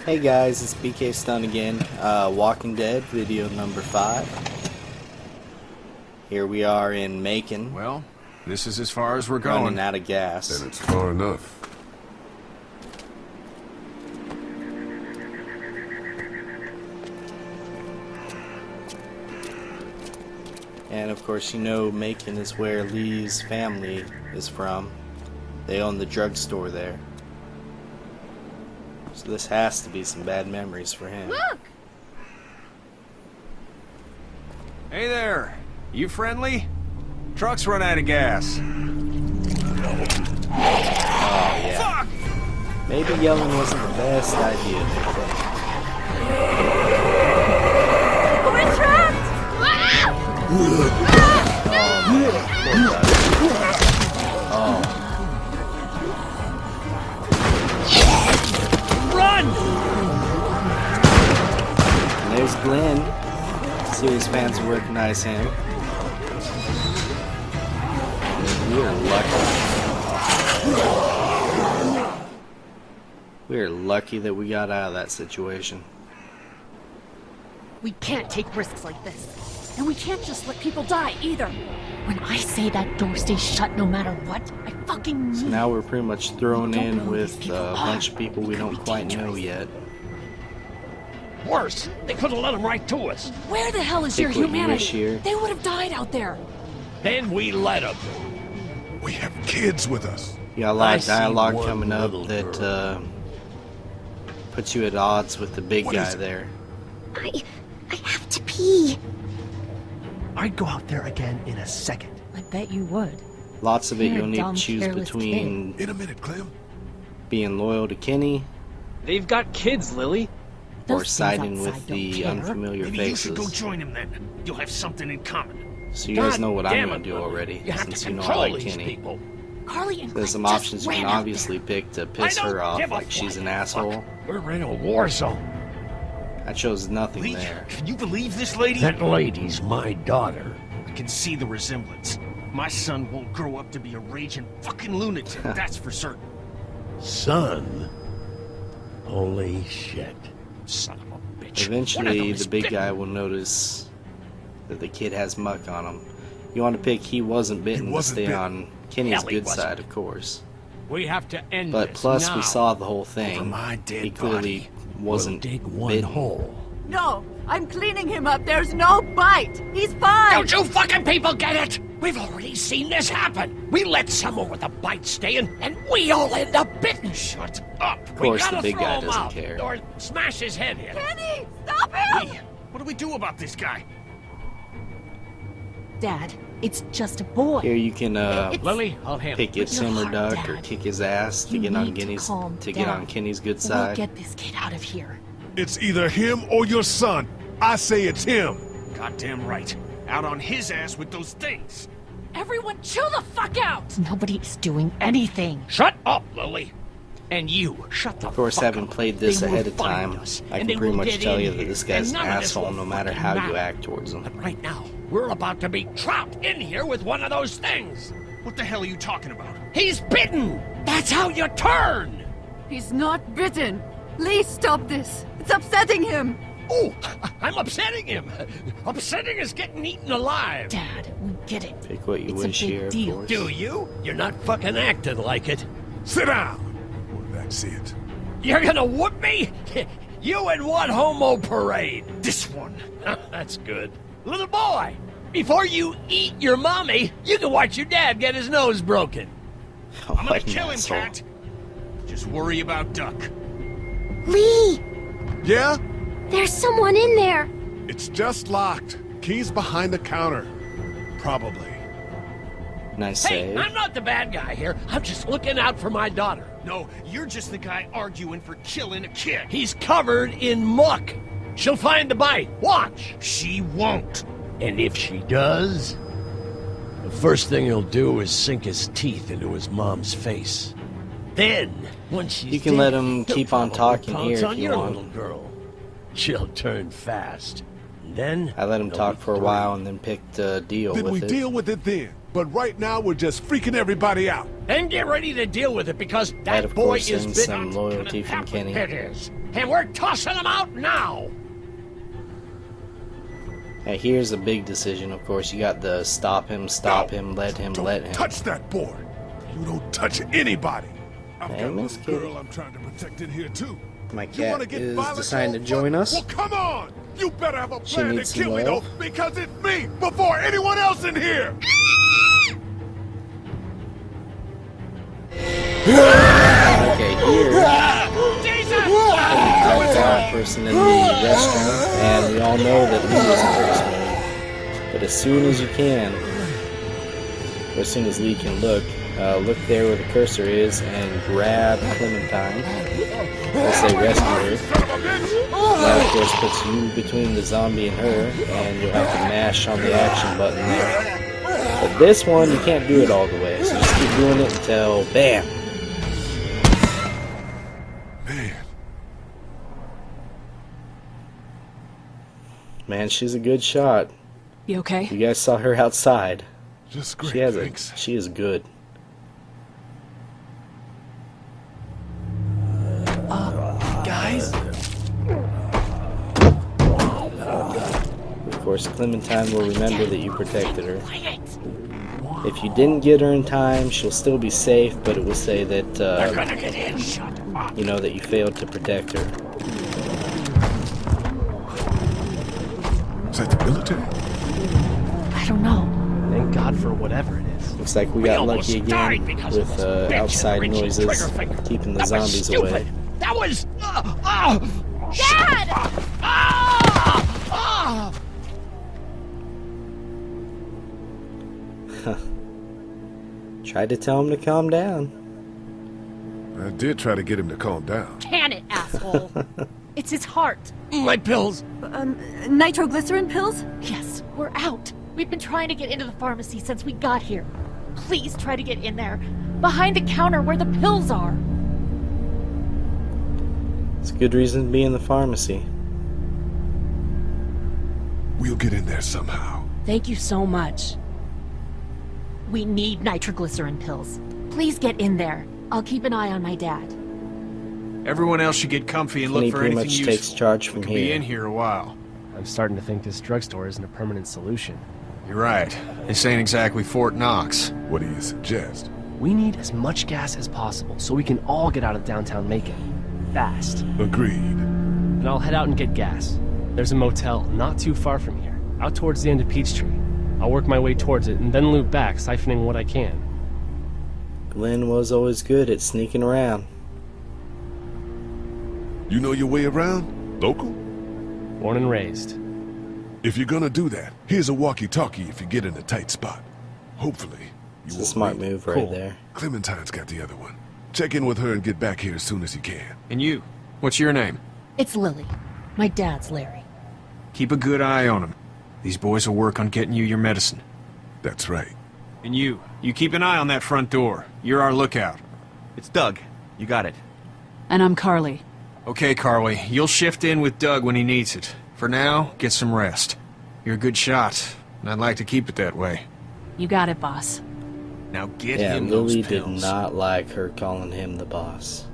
Hey guys, it's BK Stun again. Walking Dead video number 5. Here we are in Macon. Well, this is as far as we're going. Running out of gas. Then it's far enough. And of course, you know Macon is where Lee's family is from. They own the drugstore there. So this has to be some bad memories for him. Look! Hey there, you friendly? Truck's run out of gas. Oh yeah. Fuck! Maybe yelling wasn't the best idea. We're trapped! Oh. Run! And there's Glenn. Series fans will recognize him. We are lucky. We are lucky that we got out of that situation. We can't take risks like this. And we can't just let people die, either. When I say that door stays shut no matter what, I fucking mean. So now we're pretty much thrown don't in know with these people a are. bunch of people we don't quite know yet. Worse, they could have let them right to us. Where the hell is Take your what you wish humanity? here. They would have died out there. Then we let them. We have kids with us. You got a lot I of see dialogue one coming up little that puts you at odds with the big What guy is it? there. I have to pee. I'd go out there again in a second. I bet you would. Lots of it You're a you'll need to dumb, choose careless between In a minute, Clem. being loyal to Kenny They've got kids, Lily. or Those things siding outside with don't the care. unfamiliar Maybe you should go faces. join him then. You'll have something in common. So you guys God know what I'm damn gonna it, do Lily. already, You have since to you know I control like these Kenny. people. Carly and There's some Glenn options just you can ran out obviously there. pick to piss I her don't off give a like she's an fuck. asshole. We're in a war zone. I chose nothing Lee, there. can you believe this lady? That lady's my daughter. I can see the resemblance. My son won't grow up to be a raging fucking lunatic, that's for certain. Son? Holy shit. Son of a bitch. Eventually, the big guy will notice that the kid has muck on him. You want to pick he wasn't bitten to wasn't stay bitten. on Kenny's Hell, he good wasn't. side, of course. We have to end But this plus, now. we saw the whole Over thing. my dead He clearly body. wasn't We'll dig one bitten. hole. No, I'm cleaning him up. There's no bite. He's fine. Don't you fucking people get it? We've already seen this happen. We let someone with a bite stay in, and we all end up bitten. Shut up. Of course, the big guy doesn't care. Or smash his head in. Kenny, stop him! Lee, what do we do about this guy? Dad, it's just a boy. Here you can Lily, I'll handle pick it. it's him or heart, duck or Dad. kick his ass to You get on need to Kenny's calm to get on down. Kenny's good We'll side. get this kid out of here. It's either him or your son. I say it's him. Goddamn right. Out on his ass with those things. Everyone chill the fuck out! Nobody's doing anything. Shut up, Lily. And you, shut the Of course, fuck having up. played this They will ahead of find time, us, I and can they pretty will much get tell in you that here, this guy's and an none of this asshole will no matter fucking how you matter. act towards him. But right now, we're about to be trapped in here with one of those things. What the hell are you talking about? He's bitten! That's how you turn! He's not bitten. Lee, stop this. It's upsetting him. Oh, I'm upsetting him. Upsetting is getting eaten alive. Dad, we get it. Pick what you It's a wish big here, of deal. course. Do you? You're not fucking acting like it. Sit down. Well, that's it. You're gonna whoop me? You and what homo parade? This one. That's good. Little boy, before you eat your mommy, you can watch your dad get his nose broken. Oh, I'm gonna what an kill him, asshole. Cat. Just worry about Duck. Lee, Yeah? there's someone in there. It's just locked. Key's behind the counter. Probably. Nice Hey, save. I'm not the bad guy here. I'm just looking out for my daughter. No, you're just the guy arguing for killing a kid. He's covered in muck. She'll find the bite. Watch. She won't. And if she does, the first thing he'll do is sink his teeth into his mom's face. Then, once she's You can dead, let him he'll keep on probably talking pounce here on if you your want. little girl. She'll turn fast. And then I let him they'll talk be for a three. while and then picked a deal Then we with it. deal with it then. But right now, we're just freaking everybody out. And get ready to deal with it, because That, of that boy course, is sends bitten. some loyalty from Kenny. It is. And we're tossing him out now. Now, here's a big decision, of course. You got the stop him, let him, Don't let him. touch that boy. You don't touch anybody. I've Hey, got a Miss little Kitty. girl I'm trying to protect in here, too. My You wanna cat get is violent, deciding to old join fuck? us. Well, come on! You better have a She plan to needs some kill me, though, love. because it's me before anyone else in here! Okay, here, that person in the restroom, and we all know that Lee is the first one. But as soon as you can, or as soon as Lee can look there where the cursor is and grab Clementine. Let's say rescue her. That, of course, puts you between the zombie and her, and you'll have to mash on the action button there. But this one, you can't do it all the way, so just keep doing it until BAM! Man, Man, she's a good shot. You okay? You guys saw her outside. just great, thanks. She is good. Guys? Of course, Clementine will remember that you protected her. If you didn't get her in time, she'll still be safe, but it will say that, Gonna get in. Shut up. you know, that you failed to protect her. Is that the military? I don't know. Thank God for whatever it is. Looks like we got almost lucky died again because of with this bitch outside reaching noises, trigger finger. keeping the That was zombies stupid. away. That was... Dad! Tried to tell him to calm down. I did try to get him to calm down. Can it, asshole? It's his heart. My pills. Nitroglycerin pills? Yes, we're out. We've been trying to get into the pharmacy since we got here. Please try to get in there. Behind the counter where the pills are. It's a good reason to be in the pharmacy. We'll get in there somehow. Thank you so much. We need nitroglycerin pills. Please get in there. I'll keep an eye on my dad. Everyone else should get comfy and Kenny look for pretty anything much useful. takes charge We from could be here. in here a while. I'm starting to think this drugstore isn't a permanent solution. You're right. This ain't exactly Fort Knox. What do you suggest? We need as much gas as possible so we can all get out of downtown Macon. Fast. Agreed. And I'll head out and get gas. There's a motel not too far from here, out towards the end of Peachtree. I'll work my way towards it and then loop back, siphoning what I can. Glenn was always good at sneaking around. You know your way around? Local? Born and raised. If you're gonna do that, here's a walkie-talkie if you get in a tight spot. Hopefully, you It's a won't smart need it. move right Cool. there. Clementine's got the other one. Check in with her and get back here as soon as you can. And you, what's your name? It's Lily. My dad's Larry. Keep a good eye on him. These boys will work on getting you your medicine. That's right. And you keep an eye on that front door. You're our lookout. It's Doug. You got it. And I'm Carly. Okay, Carly, you'll shift in with Doug when he needs it. For now, get some rest. You're a good shot, and I'd like to keep it that way. You got it, boss. Now get Yeah, him Lily those did pills. not like her calling him the boss.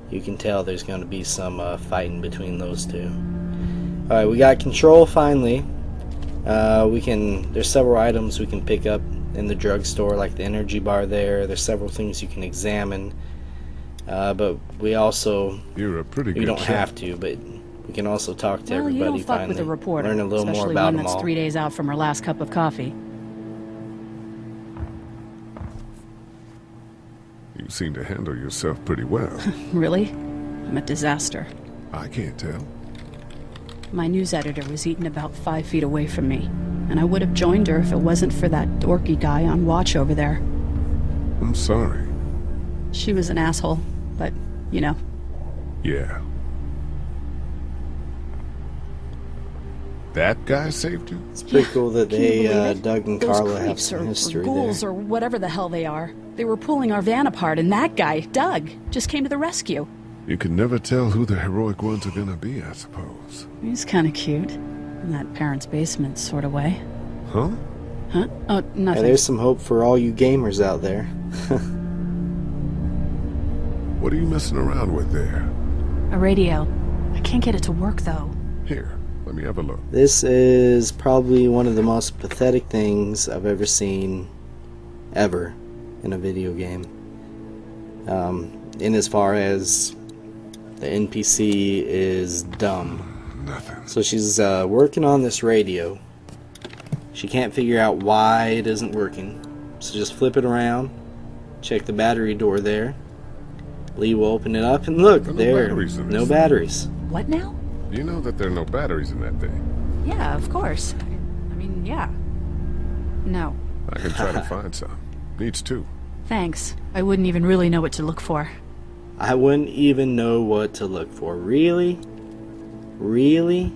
You can tell there's going to be some fighting between those two. Alright, we got control finally. There's several items we can pick up in the drugstore, like the energy bar there. There's several things you can examine. But we also, You're a pretty we good don't shot. have to, but we can also talk to Well, you everybody don't fuck finally. with a reporter, Learn a little more especially about one them that's all. 3 days out from her last cup of coffee. You seem to handle yourself pretty well. Really? I'm a disaster. I can't tell. My news editor was eaten about 5 feet away from me, and I would have joined her if it wasn't for that dorky guy on watch over there. I'm sorry. She was an asshole, but, you know. Yeah. That guy saved you? It's pretty cool that Can you they, believe it? Doug and Those Carla have creeps some or history ghouls there. or whatever the hell they are. They were pulling our van apart, and that guy, Doug, just came to the rescue. You can never tell who the heroic ones are gonna be, I suppose. He's kind of cute. In that parents' basement sort of way. Huh? Huh? Oh, Yeah, nothing. there's some hope for all you gamers out there. What are you messing around with there? A radio. I can't get it to work, though. Here, let me have a look. This is probably one of the most pathetic things I've ever seen, ever, in a video game. In as far as the NPC is dumb. Nothing. So she's working on this radio. She can't figure out why it isn't working. So just flip it around, check the battery door there. Lee will open it up and look, There are no there, batteries in this no thing. batteries. What now? You know that there are no batteries in that thing. Yeah, of course. I mean, yeah. No. I can try to find some. Needs two. Thanks. I wouldn't even really know what to look for. I wouldn't even know what to look for. Really? Really?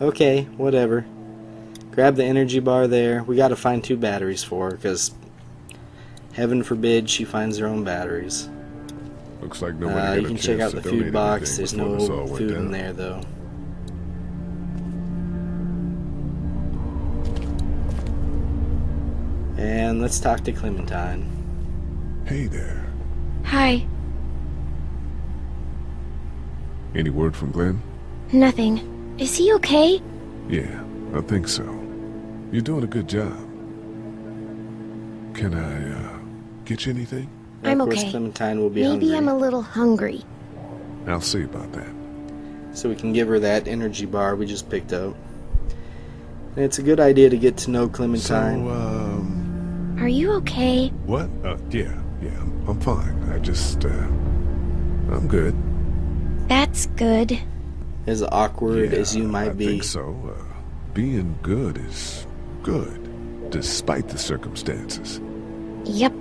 Okay, whatever. Grab the energy bar there. We gotta find 2 batteries for her, because heaven forbid she finds her own batteries. Looks like nobody got a You can chance check out to the donate food box. anything There's before this all no went food in down. there, though. And let's talk to Clementine. Hey there. Hi. Any word from Glenn? Nothing. Is he okay? Yeah, I think so. You're doing a good job. Can I, get you anything? I'm Of course, okay. Clementine will be Maybe hungry. I'm a little hungry. I'll see about that. So we can give her that energy bar we just picked up. And it's a good idea to get to know Clementine. So, Are you okay? what? Yeah, I'm fine. I just, I'm good. That's good. As awkward Yeah, as you might I be. think so. Being good is good, despite the circumstances. Yep.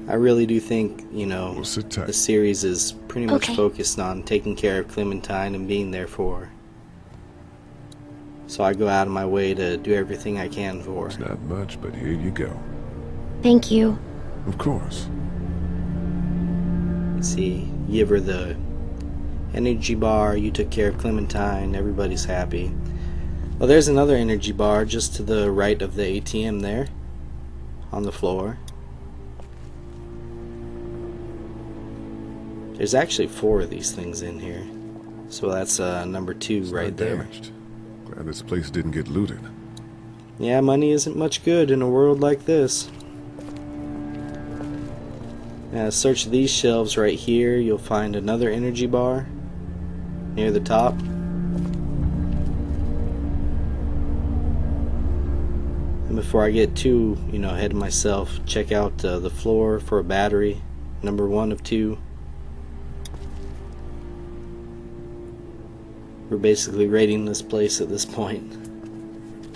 I really do think, you know, Well, sit tight. the series is pretty much Okay. focused on taking care of Clementine and being there for her. So I go out of my way to do everything I can for It's her. not much, but here you go. Thank you. Of course. See, give her the energy bar, you took care of Clementine, everybody's happy. Well, there's another energy bar just to the right of the ATM there, on the floor. There's actually 4 of these things in here. So that's number 2 It's right not there. damaged. Glad this place didn't get looted. Yeah, money isn't much good in a world like this. Now, search these shelves right here. You'll find another energy bar near the top. And before I get too, ahead of myself, check out the floor for a battery, number 1 of 2. We're basically raiding this place at this point.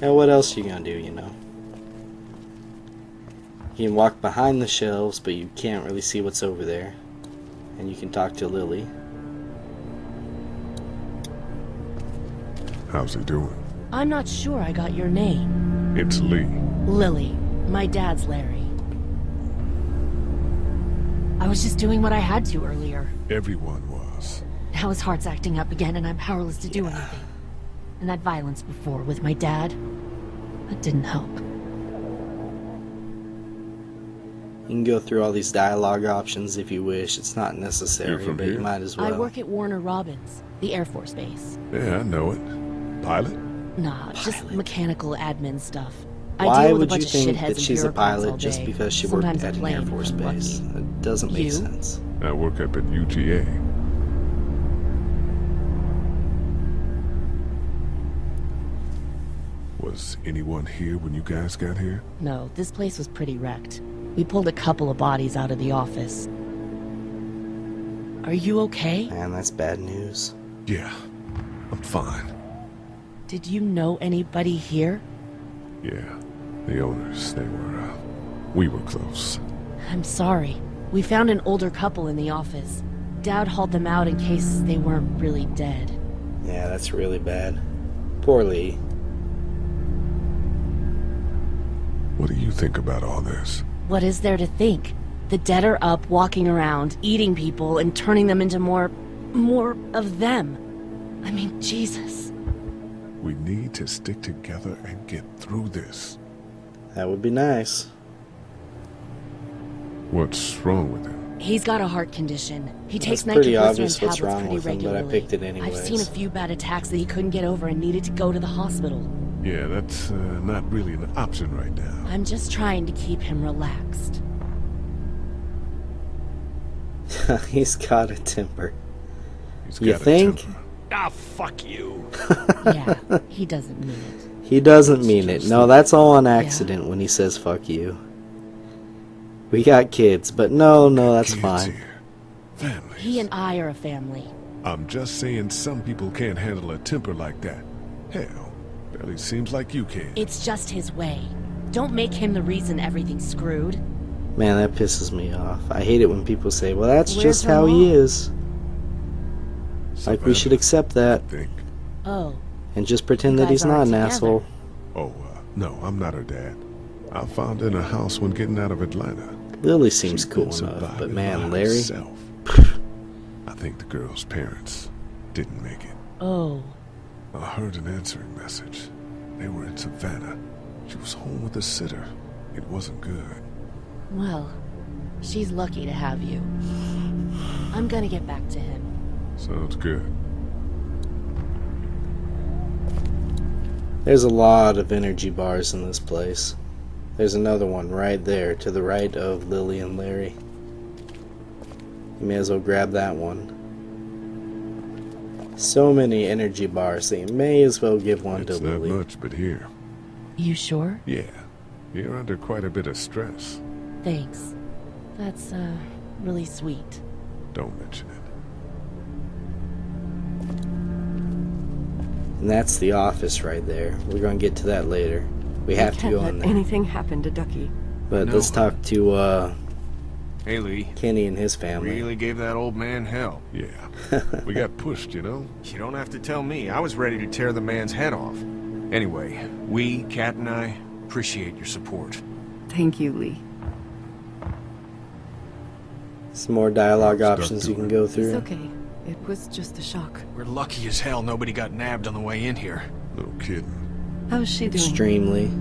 Now, what else are you gonna do, You can walk behind the shelves, but you can't really see what's over there. And you can talk to Lily. How's he doing? I'm not sure I got your name. It's Lee. Lily. My dad's Larry. I was just doing what I had to earlier. Everyone was. Now his heart's acting up again and I'm powerless to do anything. And that violence before with my dad, that didn't help. You can go through all these dialogue options if you wish. It's not necessary, You're from but you here? might as well. I work at Warner Robins, the Air Force Base. Yeah, I know it. Pilot? Nah, just Pilot. mechanical admin stuff. Why I deal with would a bunch you of think shitheads that and she's a bureaucrats all pilot just day. because she worked Sometimes at a an plane Air if Force I'm base? lucky. It doesn't make You? sense. I work up at UGA. Was anyone here when you guys got here? No, this place was pretty wrecked. We pulled a couple of bodies out of the office. Are you okay? Man, that's bad news. Yeah, I'm fine. Did you know anybody here? Yeah, the owners, we were close. I'm sorry. We found an older couple in the office. Dad hauled them out in case they weren't really dead. Yeah, that's really bad. Poor Lee. What do you think about all this? What is there to think? The dead are up, walking around, eating people, and turning them into more of them. I mean, Jesus. We need to stick together and get through this. That would be nice. What's wrong with him? He's got a heart condition. He It's takes pretty nitroglycerin obvious what's tablets wrong pretty with him, but I regularly. picked it anyways. I've seen a few bad attacks that he couldn't get over and needed to go to the hospital. Yeah, that's not really an option right now. I'm just trying to keep him relaxed. He's got a temper. He's You got a think? temper. Ah, fuck you. Yeah, he doesn't mean it. He doesn't mean it. No, that's all on accident when he says fuck you. We got kids, but no, that's Kids fine. here. Families. He and I are a family. I'm just saying some people can't handle a temper like that. Hell, barely seems like you can. It's just his way. Don't make him the reason everything's screwed. Man, that pisses me off. I hate it when people say, well, that's Where's just her how he mom? is. Like, we should accept that I think. Oh, and just pretend You that he's guys not aren't an together. asshole. Oh, no, I'm not her dad. I found her in a house when getting out of Atlanta. Lily seems She's cool been enough, but surviving man, by Larry... herself. I think the girl's parents didn't make it. oh. I heard an answering message. They were in Savannah. She was home with a sitter. It wasn't good. Well, she's lucky to have you. I'm gonna get back to him. Sounds good. There's a lot of energy bars in this place. There's another one right there to the right of Lily and Larry. You may as well grab that one. So many energy bars that you may as well give one to It's not Lily. much, but here. You sure? Yeah, you're under quite a bit of stress. Thanks. That's, really sweet. Don't mention it. And that's the office right there. We're gonna get to that later. We have to go in there. Anything happen to Ducky. But No. let's talk to Hey, Lee. Kenny and his family. Really gave that old man hell. Yeah, we got pushed, you know? You don't have to tell me. I was ready to tear the man's head off. Anyway, we, Kat and I, appreciate your support. Thank you, Lee. Some more dialogue Stuck options to you can it. go It's through. okay. It was just a shock. We're lucky as hell nobody got nabbed on the way in here. No kidding. How's she doing? Extremely.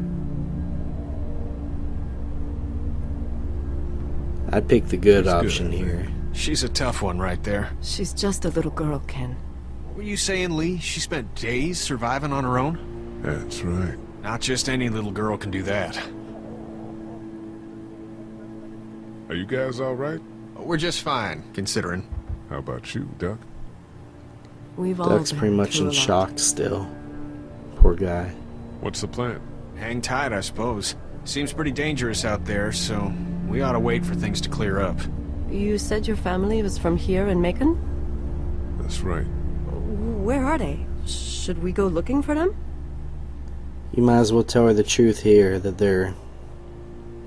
I'd pick the good She's good, option I think. here. She's a tough one right there. She's just a little girl, Ken. What were you saying, Lee? She spent days surviving on her own? That's right. Not just any little girl can do that. Are you guys all right? We're just fine, considering. How about you, Duck? We've all Duck's been pretty much through in a lot. shock still. Poor guy. What's the plan? Hang tight, I suppose. Seems pretty dangerous out there, so we ought to wait for things to clear up. You said your family was from here in Macon? That's right. Where are they? Should we go looking for them? You might as well tell her the truth here, that they're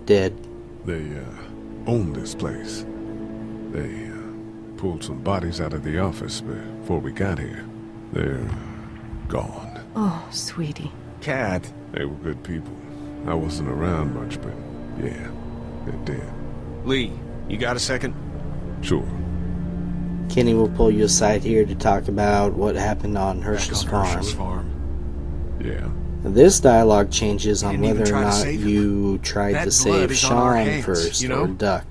dead. They, own this place. They, pulled some bodies out of the office before we got here. They're gone. Oh, sweetie. Kat. They were good people. I wasn't around much, but yeah, they're dead. Lee, you got a second? Sure. Kenny will pull you aside here to talk about what happened on Herschel's Back on farm. Herschel's farm. Yeah. This dialogue changes on Didn't even whether or try to not save him. you tried That to blood save is on our Sean hands, first you know? or Duck.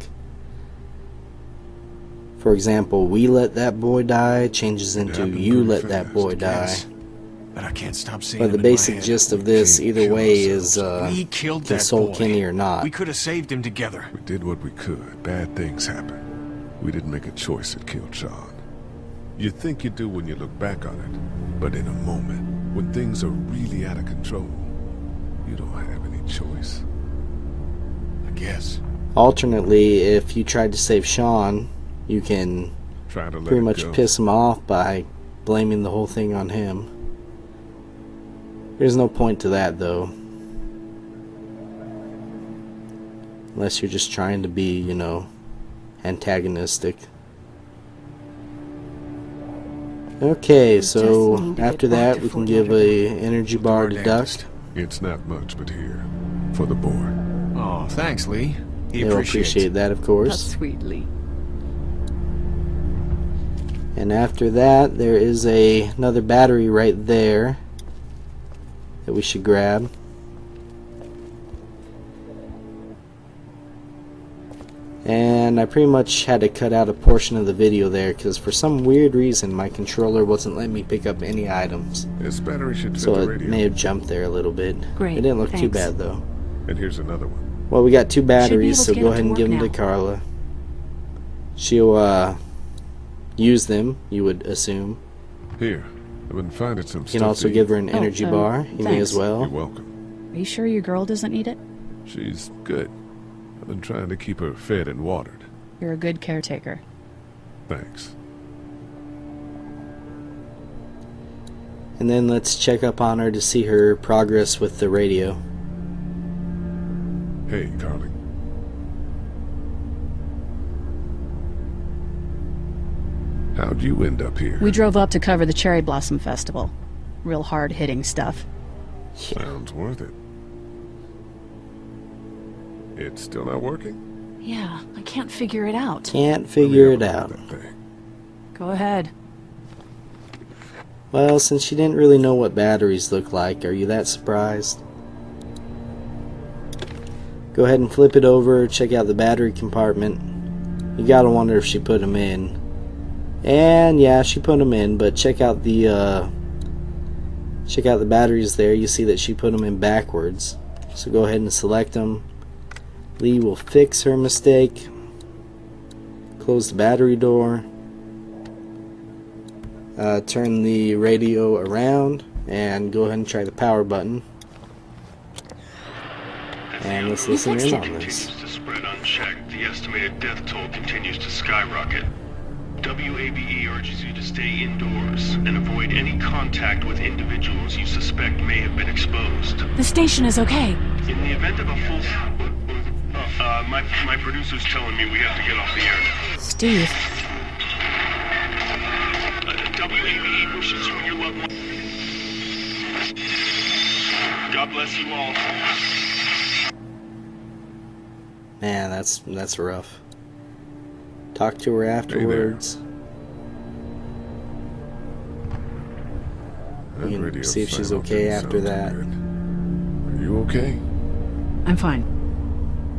For example, we let that boy die changes into happened you pretty let that fast, boy die. Yes. But I can't stop seeing But the him in my basic head. gist of this, can't either kill way, is ourselves. We killed that console boy. Kenny or not. We could have saved him together. We did what we could. Bad things happen. We didn't make a choice that killed Sean. You think you do when you look back on it, but in a moment, when things are really out of control, you don't have any choice. I guess. Alternately, if you tried to save Sean, you can Try to let pretty it much go. piss him off by blaming the whole thing on him. There's no point to that, though. Unless you're just trying to be, you know, antagonistic. Okay, so just need to after get back that to we can Fort give Lauderdale. a energy bar to Duck. Dentist. It's not much, but here, for the boy. Oh, thanks, Lee. He He'll appreciates appreciate that, of course. That's sweet, Lee. And after that, there is another battery right there that we should grab. And I pretty much had to cut out a portion of the video there because for some weird reason my controller wasn't letting me pick up any items. This battery should fit So the it radio. may have jumped there a little bit. Great, It didn't look too thanks. bad though. And here's another one. Well, we got 2 batteries, able so to get go up ahead to and give work them to now. Carla. She'll use them, you would assume. Here, I've been finding some You stuff can also to give eat. her an energy bar. You may thanks. as well. You're welcome. Are you sure your girl doesn't need it? She's good. I've been trying to keep her fed and watered. You're a good caretaker. Thanks. And then let's check up on her to see her progress with the radio. Hey, Carly. How'd you end up here? We drove up to cover the Cherry Blossom Festival. Real hard-hitting stuff. Sounds worth it. It's still not working? Yeah, I can't figure it out. Can't figure it out. That thing. Go ahead. Well, since she didn't really know what batteries look like, are you that surprised? Go ahead and flip it over, check out the battery compartment. You gotta wonder if she put them in. And yeah, she put them in, but check out the batteries there. You see that she put them in backwards. So go ahead and select them. Lee will fix her mistake. Close the battery door. Turn the radio around and go ahead and try the power button. And let's listen in on this. Continues to spread unchecked. The estimated death toll continues to skyrocket. WABE urges you to stay indoors and avoid any contact with individuals you suspect may have been exposed. The station is okay. In the event of a full... my producer's telling me we have to get off the air now. Steve. WABE wishes you and your loved one... God bless you all. Man, that's rough. Talk to her afterwards. That We can radio see if she's silence okay didn't after sound that. too good. Are you okay? I'm fine.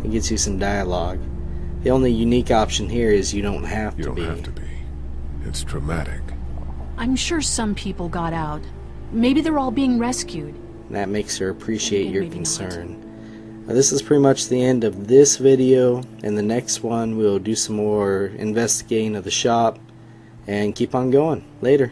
It gets you some dialogue. The only unique option here is you don't have You to don't be. have to be. It's traumatic. I'm sure some people got out. Maybe they're all being rescued. That makes her appreciate Again, your maybe not. concern. Now, this is pretty much the end of this video. In the next one, we'll do some more investigating of the shop and keep on going. Later.